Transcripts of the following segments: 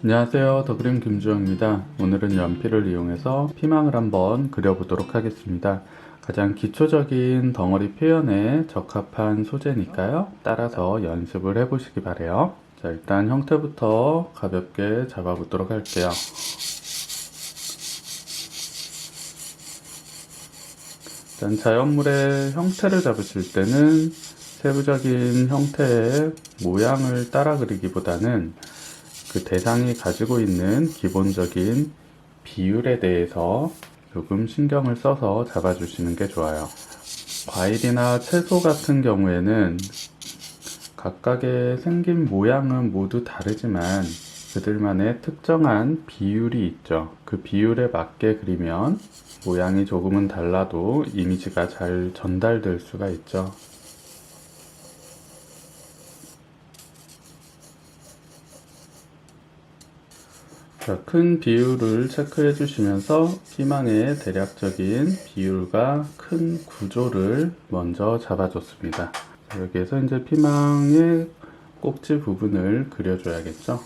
안녕하세요, 더그림 김주영입니다. 오늘은 연필을 이용해서 피망을 한번 그려보도록 하겠습니다. 가장 기초적인 덩어리 표현에 적합한 소재니까요, 따라서 연습을 해보시기 바래요. 자, 일단 형태부터 가볍게 잡아보도록 할게요. 일단 자연물의 형태를 잡으실 때는 세부적인 형태의 모양을 따라 그리기보다는 그 대상이 가지고 있는 기본적인 비율에 대해서 조금 신경을 써서 잡아주시는 게 좋아요. 과일이나 채소 같은 경우에는 각각의 생긴 모양은 모두 다르지만 그들만의 특정한 비율이 있죠. 그 비율에 맞게 그리면 모양이 조금은 달라도 이미지가 잘 전달될 수가 있죠. 자, 큰 비율을 체크해 주시면서 피망의 대략적인 비율과 큰 구조를 먼저 잡아줬습니다. 자, 여기에서 이제 피망의 꼭지 부분을 그려줘야겠죠.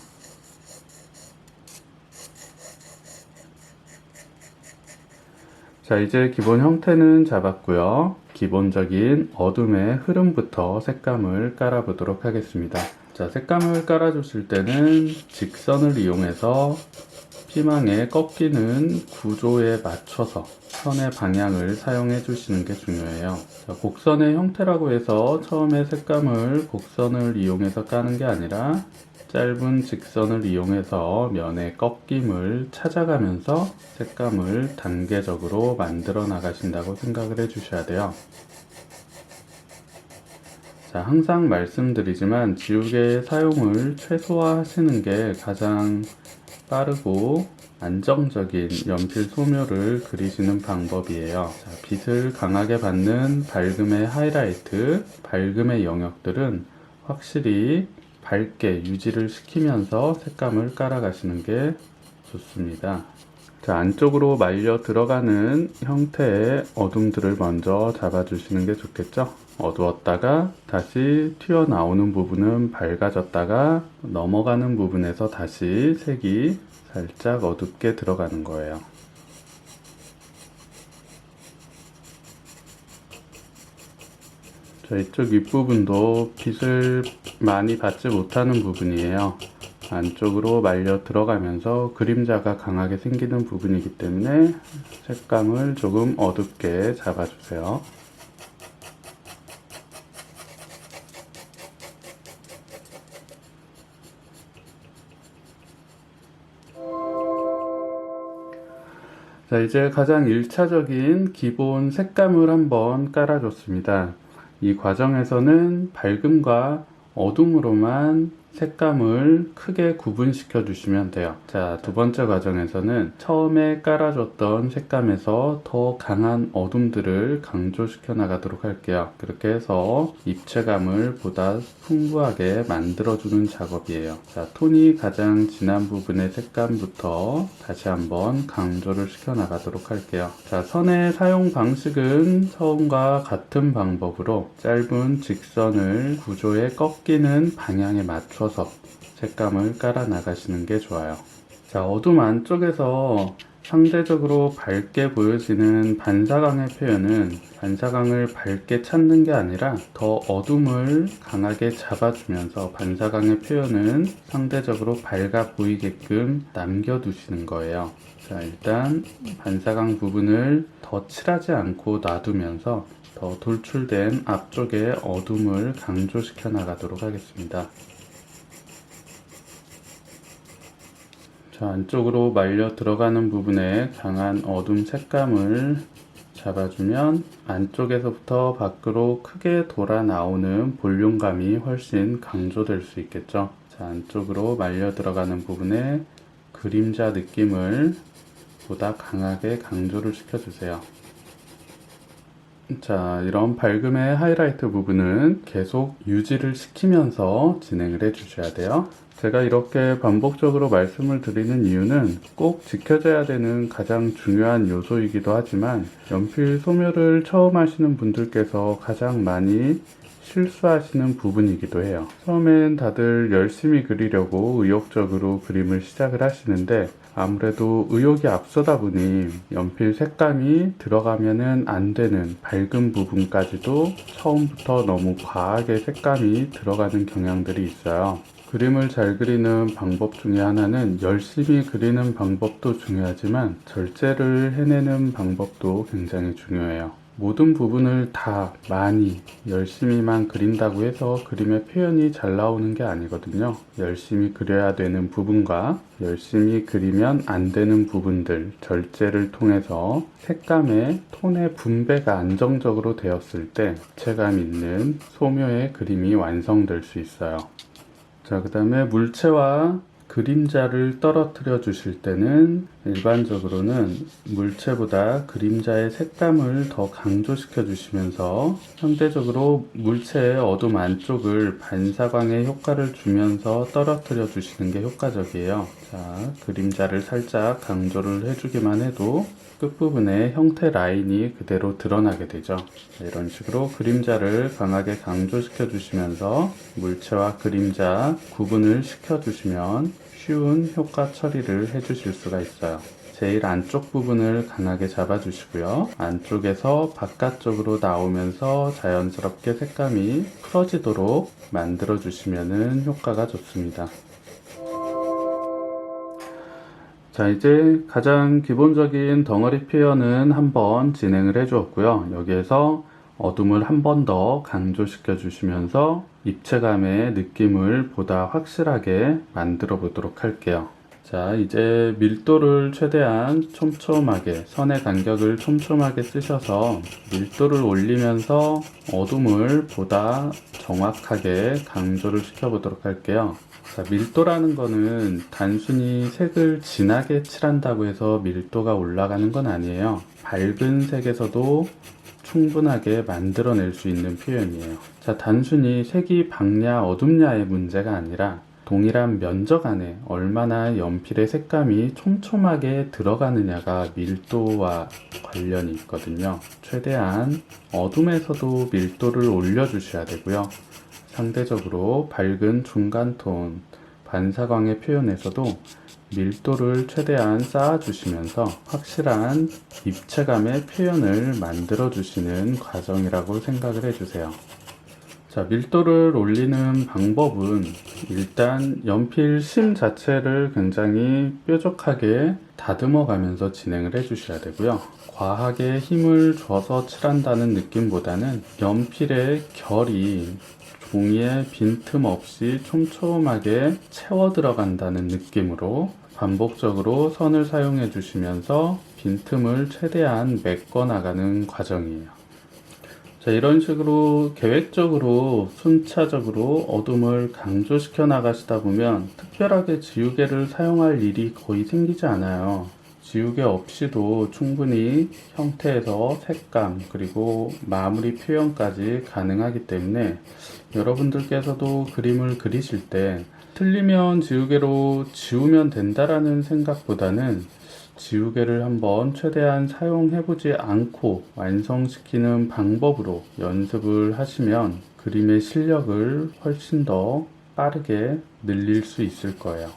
자, 이제 기본 형태는 잡았고요. 기본적인 어둠의 흐름부터 색감을 깔아보도록 하겠습니다. 자, 색감을 깔아주실 때는 직선을 이용해서 피망의 꺾이는 구조에 맞춰서 선의 방향을 사용해 주시는 게 중요해요. 자, 곡선의 형태라고 해서 처음에 색감을 곡선을 이용해서 까는 게 아니라 짧은 직선을 이용해서 면의 꺾임을 찾아가면서 색감을 단계적으로 만들어 나가신다고 생각을 해 주셔야 돼요. 자, 항상 말씀드리지만 지우개 사용을 최소화하시는 게 가장 빠르고 안정적인 연필 소묘를 그리시는 방법이에요. 자, 빛을 강하게 받는 밝음의 하이라이트, 밝음의 영역들은 확실히 밝게 유지를 시키면서 색감을 깔아가시는 게 좋습니다. 자, 안쪽으로 말려 들어가는 형태의 어둠들을 먼저 잡아주시는 게 좋겠죠. 어두웠다가 다시 튀어나오는 부분은 밝아졌다가 넘어가는 부분에서 다시 색이 살짝 어둡게 들어가는 거예요. 자, 이쪽 윗부분도 빛을 많이 받지 못하는 부분이에요. 안쪽으로 말려 들어가면서 그림자가 강하게 생기는 부분이기 때문에 색감을 조금 어둡게 잡아주세요. 자, 이제 가장 1차적인 기본 색감을 한번 깔아줬습니다. 이 과정에서는 밝음과 어둠으로만 색감을 크게 구분시켜 주시면 돼요. 자, 두 번째 과정에서는 처음에 깔아줬던 색감에서 더 강한 어둠들을 강조시켜 나가도록 할게요. 그렇게 해서 입체감을 보다 풍부하게 만들어주는 작업이에요. 자, 톤이 가장 진한 부분의 색감부터 다시 한번 강조를 시켜 나가도록 할게요. 자, 선의 사용 방식은 처음과 같은 방법으로 짧은 직선을 구조에 꺾이는 방향에 맞춰서 색감을 깔아 나가시는 게 좋아요. 자, 어둠 안쪽에서 상대적으로 밝게 보여지는 반사광의 표현은 반사광을 밝게 찾는 게 아니라 더 어둠을 강하게 잡아주면서 반사광의 표현은 상대적으로 밝아 보이게끔 남겨두시는 거예요. 자, 일단 반사광 부분을 더 칠하지 않고 놔두면서 더 돌출된 앞쪽의 어둠을 강조시켜 나가도록 하겠습니다. 자, 안쪽으로 말려 들어가는 부분에 강한 어둠 색감을 잡아주면 안쪽에서부터 밖으로 크게 돌아 나오는 볼륨감이 훨씬 강조될 수 있겠죠. 자, 안쪽으로 말려 들어가는 부분에 그림자 느낌을 보다 강하게 강조를 시켜주세요. 자, 이런 밝음의 하이라이트 부분은 계속 유지를 시키면서 진행을 해 주셔야 돼요. 제가 이렇게 반복적으로 말씀을 드리는 이유는 꼭 지켜져야 되는 가장 중요한 요소이기도 하지만 연필 소묘를 처음 하시는 분들께서 가장 많이 실수하시는 부분이기도 해요. 처음엔 다들 열심히 그리려고 의욕적으로 그림을 시작을 하시는데 아무래도 의욕이 앞서다 보니 연필 색감이 들어가면은 안 되는 밝은 부분까지도 처음부터 너무 과하게 색감이 들어가는 경향들이 있어요. 그림을 잘 그리는 방법 중에 하나는 열심히 그리는 방법도 중요하지만 절제를 해내는 방법도 굉장히 중요해요. 모든 부분을 다 많이 열심히만 그린다고 해서 그림의 표현이 잘 나오는 게 아니거든요. 열심히 그려야 되는 부분과 열심히 그리면 안 되는 부분들 절제를 통해서 색감의 톤의 분배가 안정적으로 되었을 때 입체감 있는 소묘의 그림이 완성될 수 있어요. 자, 그 다음에 물체와 그림자를 떨어뜨려 주실 때는 일반적으로는 물체보다 그림자의 색감을 더 강조시켜 주시면서 상대적으로 물체의 어둠 안쪽을 반사광의 효과를 주면서 떨어뜨려 주시는 게 효과적이에요. 자, 그림자를 살짝 강조를 해주기만 해도 끝부분에 형태 라인이 그대로 드러나게 되죠. 이런 식으로 그림자를 강하게 강조시켜 주시면서 물체와 그림자 구분을 시켜 주시면 쉬운 효과 처리를 해 주실 수가 있어요. 제일 안쪽 부분을 강하게 잡아 주시고요. 안쪽에서 바깥쪽으로 나오면서 자연스럽게 색감이 풀어지도록 만들어 주시면 효과가 좋습니다. 자, 이제 가장 기본적인 덩어리 표현은 한번 진행을 해 주었고요. 여기에서 어둠을 한 번 더 강조시켜 주시면서 입체감의 느낌을 보다 확실하게 만들어 보도록 할게요. 자, 이제 밀도를 최대한 촘촘하게, 선의 간격을 촘촘하게 쓰셔서 밀도를 올리면서 어둠을 보다 정확하게 강조를 시켜 보도록 할게요. 자, 밀도라는 거는 단순히 색을 진하게 칠한다고 해서 밀도가 올라가는 건 아니에요. 밝은 색에서도 충분하게 만들어낼 수 있는 표현이에요. 자, 단순히 색이 밝냐 어둡냐의 문제가 아니라 동일한 면적 안에 얼마나 연필의 색감이 촘촘하게 들어가느냐가 밀도와 관련이 있거든요. 최대한 어둠에서도 밀도를 올려주셔야 되고요. 상대적으로 밝은 중간톤, 반사광의 표현에서도 밀도를 최대한 쌓아주시면서 확실한 입체감의 표현을 만들어주시는 과정이라고 생각을 해주세요. 자, 밀도를 올리는 방법은 일단 연필 심 자체를 굉장히 뾰족하게 다듬어 가면서 진행을 해주셔야 되고요. 과하게 힘을 줘서 칠한다는 느낌보다는 연필의 결이 종이에 빈틈 없이 촘촘하게 채워 들어간다는 느낌으로 반복적으로 선을 사용해 주시면서 빈틈을 최대한 메꿔 나가는 과정이에요. 자, 이런 식으로 계획적으로 순차적으로 어둠을 강조시켜 나가시다 보면 특별하게 지우개를 사용할 일이 거의 생기지 않아요. 지우개 없이도 충분히 형태에서 색감 그리고 마무리 표현까지 가능하기 때문에 여러분들께서도 그림을 그리실 때 틀리면 지우개로 지우면 된다라는 생각보다는 지우개를 한번 최대한 사용해보지 않고 완성시키는 방법으로 연습을 하시면 그림의 실력을 훨씬 더 빠르게 늘릴 수 있을 거예요.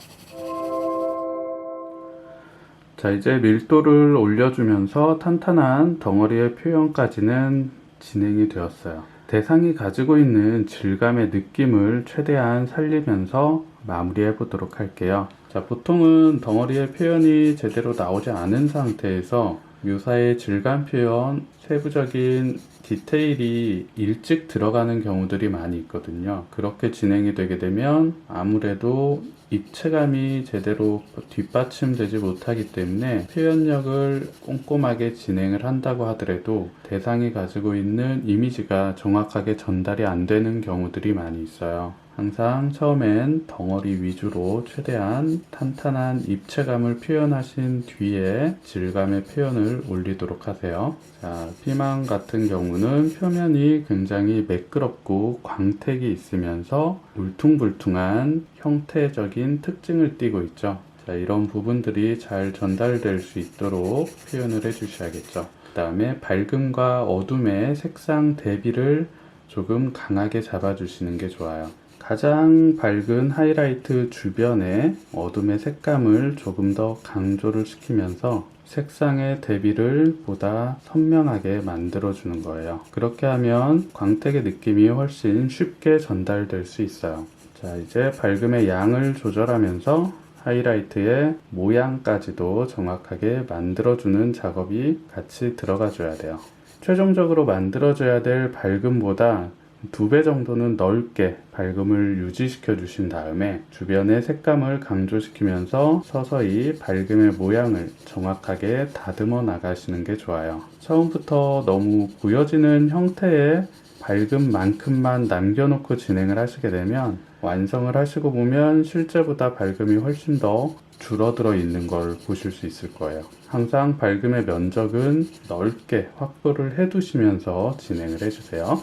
자, 이제 밀도를 올려주면서 탄탄한 덩어리의 표현까지는 진행이 되었어요. 대상이 가지고 있는 질감의 느낌을 최대한 살리면서 마무리해 보도록 할게요. 자, 보통은 덩어리의 표현이 제대로 나오지 않은 상태에서 묘사의 질감 표현, 세부적인 디테일이 일찍 들어가는 경우들이 많이 있거든요. 그렇게 진행이 되게 되면 아무래도 입체감이 제대로 뒷받침되지 못하기 때문에 표현력을 꼼꼼하게 진행을 한다고 하더라도 대상이 가지고 있는 이미지가 정확하게 전달이 안 되는 경우들이 많이 있어요. 항상 처음엔 덩어리 위주로 최대한 탄탄한 입체감을 표현하신 뒤에 질감의 표현을 올리도록 하세요. 자, 피망 같은 경우는 표면이 굉장히 매끄럽고 광택이 있으면서 울퉁불퉁한 형태적인 특징을 띠고 있죠. 자, 이런 부분들이 잘 전달될 수 있도록 표현을 해주셔야겠죠. 그 다음에 밝음과 어둠의 색상 대비를 조금 강하게 잡아주시는 게 좋아요. 가장 밝은 하이라이트 주변에 어둠의 색감을 조금 더 강조를 시키면서 색상의 대비를 보다 선명하게 만들어주는 거예요. 그렇게 하면 광택의 느낌이 훨씬 쉽게 전달될 수 있어요. 자, 이제 밝음의 양을 조절하면서 하이라이트의 모양까지도 정확하게 만들어주는 작업이 같이 들어가줘야 돼요. 최종적으로 만들어줘야 될 밝음보다 2배 정도는 넓게 밝음을 유지시켜 주신 다음에 주변의 색감을 강조시키면서 서서히 밝음의 모양을 정확하게 다듬어 나가시는 게 좋아요. 처음부터 너무 보여지는 형태의 밝음만큼만 남겨놓고 진행을 하시게 되면 완성을 하시고 보면 실제보다 밝음이 훨씬 더 줄어들어 있는 걸 보실 수 있을 거예요. 항상 밝음의 면적은 넓게 확보를 해 두시면서 진행을 해주세요.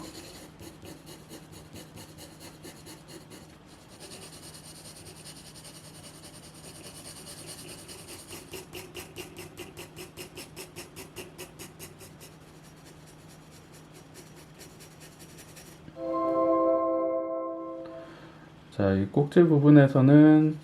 자, 이 꼭지 부분에서는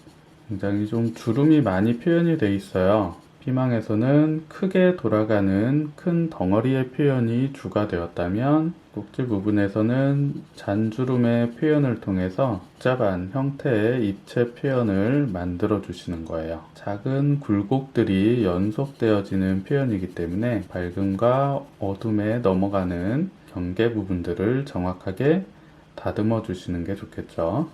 굉장히 좀 주름이 많이 표현이 되어 있어요. 피망에서는 크게 돌아가는 큰 덩어리의 표현이 주가 되었다면 꼭지 부분에서는 잔주름의 표현을 통해서 복잡한 형태의 입체 표현을 만들어 주시는 거예요. 작은 굴곡들이 연속되어지는 표현이기 때문에 밝음과 어둠에 넘어가는 경계 부분들을 정확하게 다듬어 주시는 게 좋겠죠.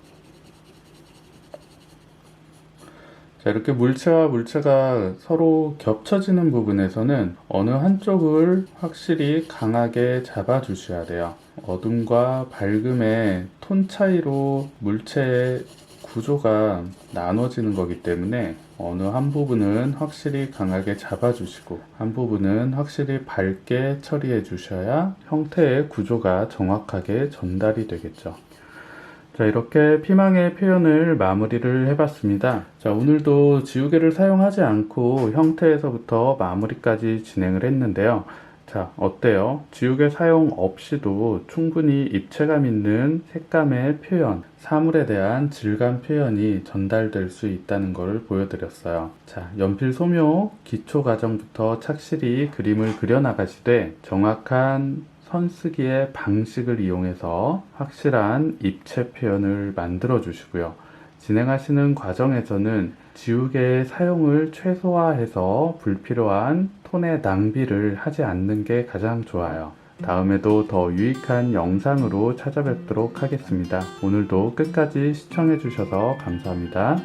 자, 이렇게 물체와 물체가 서로 겹쳐지는 부분에서는 어느 한쪽을 확실히 강하게 잡아 주셔야 돼요. 어둠과 밝음의 톤 차이로 물체의 구조가 나눠지는 거기 때문에 어느 한 부분은 확실히 강하게 잡아 주시고 한 부분은 확실히 밝게 처리해 주셔야 형태의 구조가 정확하게 전달이 되겠죠. 자, 이렇게 피망의 표현을 마무리를 해봤습니다. 자, 오늘도 지우개를 사용하지 않고 형태에서부터 마무리까지 진행을 했는데요. 자, 어때요? 지우개 사용 없이도 충분히 입체감 있는 색감의 표현, 사물에 대한 질감 표현이 전달될 수 있다는 것을 보여드렸어요. 자, 연필 소묘 기초 과정부터 착실히 그림을 그려나가시되 정확한 선쓰기의 방식을 이용해서 확실한 입체 표현을 만들어 주시고요. 진행하시는 과정에서는 지우개의 사용을 최소화해서 불필요한 톤의 낭비를 하지 않는 게 가장 좋아요. 다음에도 더 유익한 영상으로 찾아뵙도록 하겠습니다. 오늘도 끝까지 시청해 주셔서 감사합니다.